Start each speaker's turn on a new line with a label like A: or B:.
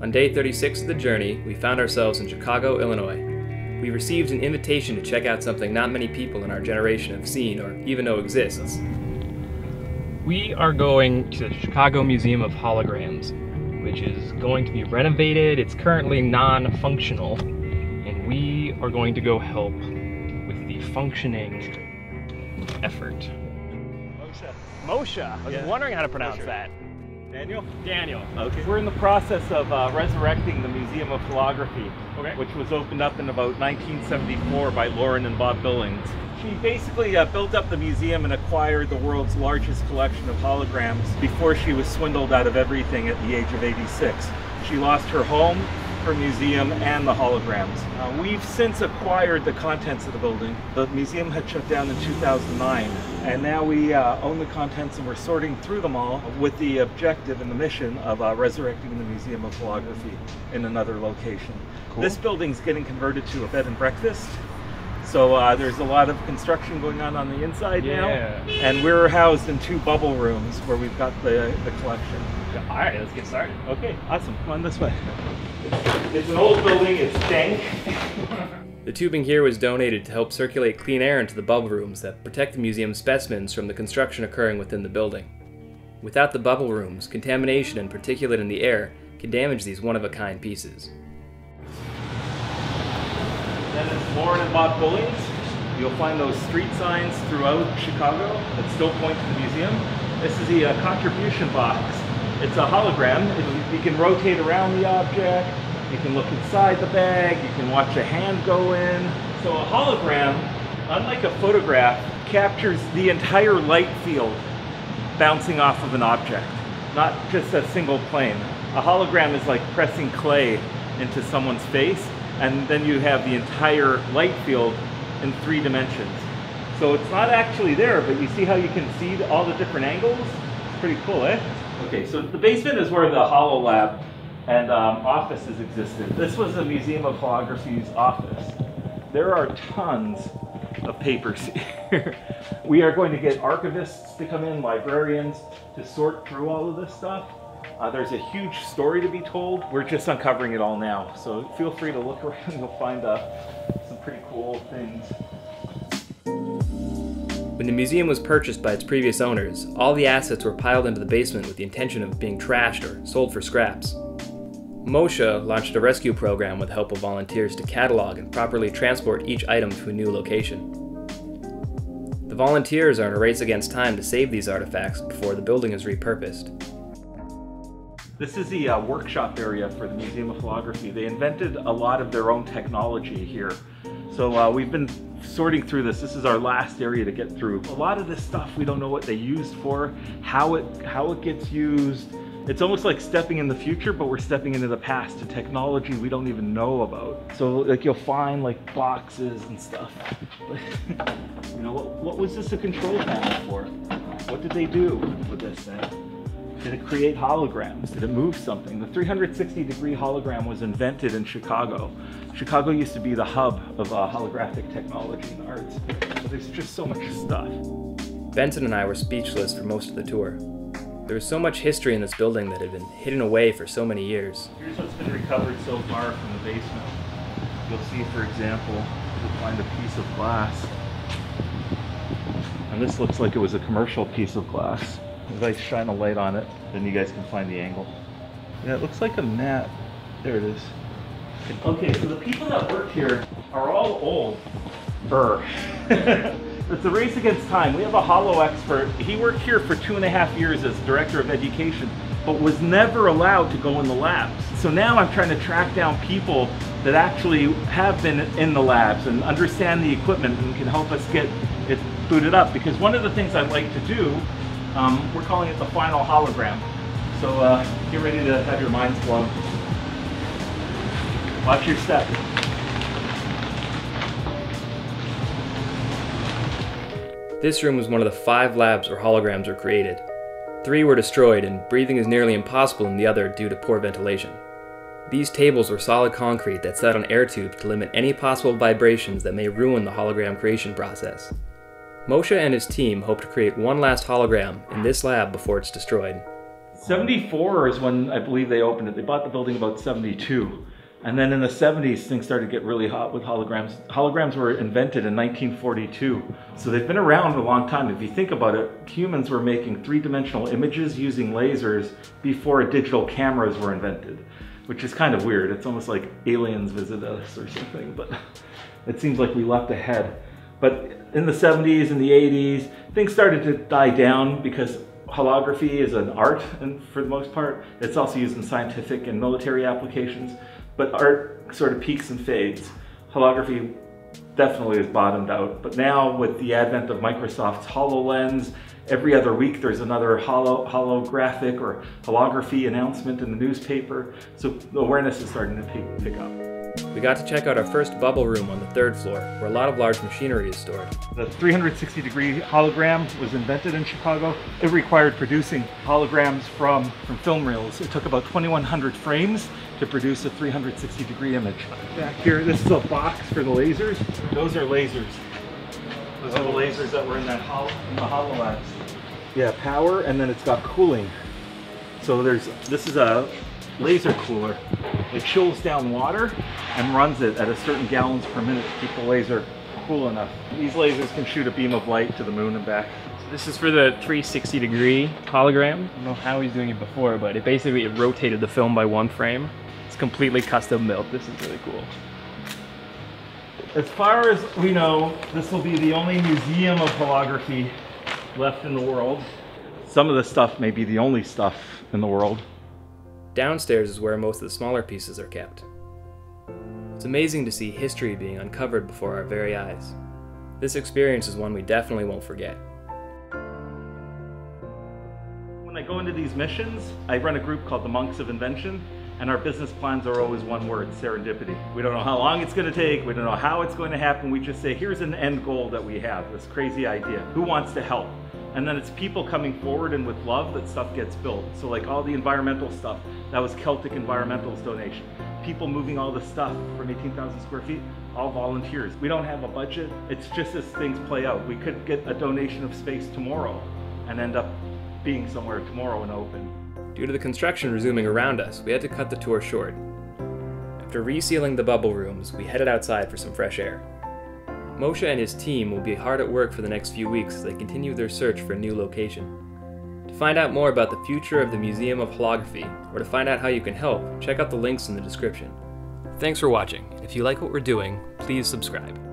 A: On day 36 of the journey, we found ourselves in Chicago, Illinois. We received an invitation to check out something not many people in our generation have seen or even know exists. We are going to the Chicago Museum of Holograms, which is going to be renovated. It's currently non-functional, and we are going to go help with the functioning effort. Moshe. I was wondering how to pronounce that.
B: Daniel?
A: Daniel.
B: Okay. We're in the process of resurrecting the Museum of Holography, which was opened up in about 1974 by Lauren and Bob Billings. She basically built up the museum and acquired the world's largest collection of holograms before she was swindled out of everything at the age of 86. She lost her home, her museum, and the holograms. We've since acquired the contents of the building. The museum had shut down in 2009, and now we own the contents, and we're sorting through them all with the objective and the mission of resurrecting the Museum of Holography in another location. Cool. This building's getting converted to a bed and breakfast. So there's a lot of construction going on the inside now, and we're housed in 2 bubble rooms where we've got the collection.
A: All right, let's get started.
B: Okay, awesome. Come on this way. It's an old building, it's dank.
A: The tubing here was donated to help circulate clean air into the bubble rooms that protect the museum specimens from the construction occurring within the building. Without the bubble rooms, contamination and particulate in the air can damage these one-of-a-kind pieces.
B: Then it's Lauren and Bob Billings. You'll find those street signs throughout Chicago that still point to the museum. This is the contribution box. It's a hologram. You can rotate around the object, you can look inside the bag, you can watch a hand go in. So a hologram, unlike a photograph, captures the entire light field bouncing off of an object, not just a single plane. A hologram is like pressing clay into someone's face, and then you have the entire light field in 3 dimensions. So it's not actually there, but you see how you can see all the different angles? It's pretty cool, eh? Okay, so the basement is where the Holo Lab and offices existed. This was the Museum of Holography's office. There are tons of papers here. We are going to get archivists to come in, librarians, to sort through all of this stuff. There's a huge story to be told. We're just uncovering it all now. So feel free to look around, you'll find some pretty cool things.
A: When the museum was purchased by its previous owners, all the assets were piled into the basement with the intention of being trashed or sold for scraps. Moshe launched a rescue program with the help of volunteers to catalog and properly transport each item to a new location. The volunteers are in a race against time to save these artifacts before the building is repurposed.
B: This is the workshop area for the Museum of Holography. They invented a lot of their own technology here. So we've been sorting through this. This is our last area to get through. A lot of this stuff we don't know what they used for, how it gets used. It's almost like stepping in the future, but we're stepping into the past to technology we don't even know about. So like you'll find like boxes and stuff. You know, what was this a control panel for? What did they do with this thing? Did it create holograms? Did it move something? The 360-degree hologram was invented in Chicago. Chicago used to be the hub of holographic technology and arts. So there's just so much stuff.
A: Benson and I were speechless for most of the tour. There was so much history in this building that had been hidden away for so many years.
B: Here's what's been recovered so far from the basement. You'll see, for example, you'll find a piece of glass. And this looks like it was a commercial piece of glass. If I shine a light on it, then you guys can find the angle. Yeah, it looks like a mat. There it is. Okay, so the people that work here are all old. It's a race against time. We have a holo expert. He worked here for 2.5 years as director of education, but was never allowed to go in the labs. So now I'm trying to track down people that actually have been in the labs and understand the equipment and can help us get it booted up. Because one of the things I'd like to do, we're calling it the final hologram. So get ready to have your minds blown. Watch your step.
A: This room was one of the 5 labs where holograms were created. 3 were destroyed, and breathing is nearly impossible in the other due to poor ventilation. These tables were solid concrete that sat on air tubes to limit any possible vibrations that may ruin the hologram creation process. Moshe and his team hope to create one last hologram in this lab before it's destroyed.
B: '74 is when I believe they opened it. They bought the building about '72. And then in the '70s, things started to get really hot with holograms. Holograms were invented in 1942. So they've been around a long time. If you think about it, humans were making three-dimensional images using lasers before digital cameras were invented, which is kind of weird. It's almost like aliens visit us or something, but it seems like we left ahead. But in the '70s and the '80s, things started to die down because holography is an art, and for the most part, it's also used in scientific and military applications. But art sort of peaks and fades. Holography definitely is bottomed out. But now with the advent of Microsoft's HoloLens, every other week there's another holographic or holography announcement in the newspaper. So the awareness is starting to pick up.
A: We got to check out our first bubble room on the 3rd floor, where a lot of large machinery is stored.
B: The 360-degree hologram was invented in Chicago. It required producing holograms from film reels. It took about 2,100 frames to produce a 360-degree image. Back here, this is a box for the lasers. Those are lasers. Those are the lasers that were in that the HoloLens. Yeah, power, and then it's got cooling. So this is a laser cooler. It chills down water and runs it at a certain gallons per minute to keep the laser cool enough. These lasers can shoot a beam of light to the moon and back.
A: This is for the 360-degree hologram. I don't know how he's doing it before, but it rotated the film by 1 frame. It's completely custom built. This is really cool.
B: As far as we know, this will be the only museum of holography left in the world. Some of the stuff may be the only stuff in the world.
A: Downstairs is where most of the smaller pieces are kept. It's amazing to see history being uncovered before our very eyes. This experience is one we definitely won't forget.
B: When I go into these missions, I run a group called the Monks of Invention, and our business plans are always one word: serendipity. We don't know how long it's going to take, we don't know how it's going to happen, we just say, here's an end goal that we have, this crazy idea. Who wants to help? And then it's people coming forward, and with love that stuff gets built. So like all the environmental stuff, that was Celtic Environmental's donation. People moving all the stuff from 18,000 square feet, all volunteers. We don't have a budget, it's just as things play out. We could get a donation of space tomorrow and end up being somewhere tomorrow and open.
A: Due to the construction resuming around us, we had to cut the tour short. After resealing the bubble rooms, we headed outside for some fresh air. Moshe and his team will be hard at work for the next few weeks as they continue their search for a new location. To find out more about the future of the Museum of Holography, or to find out how you can help, check out the links in the description. Thanks for watching. If you like what we're doing, please subscribe.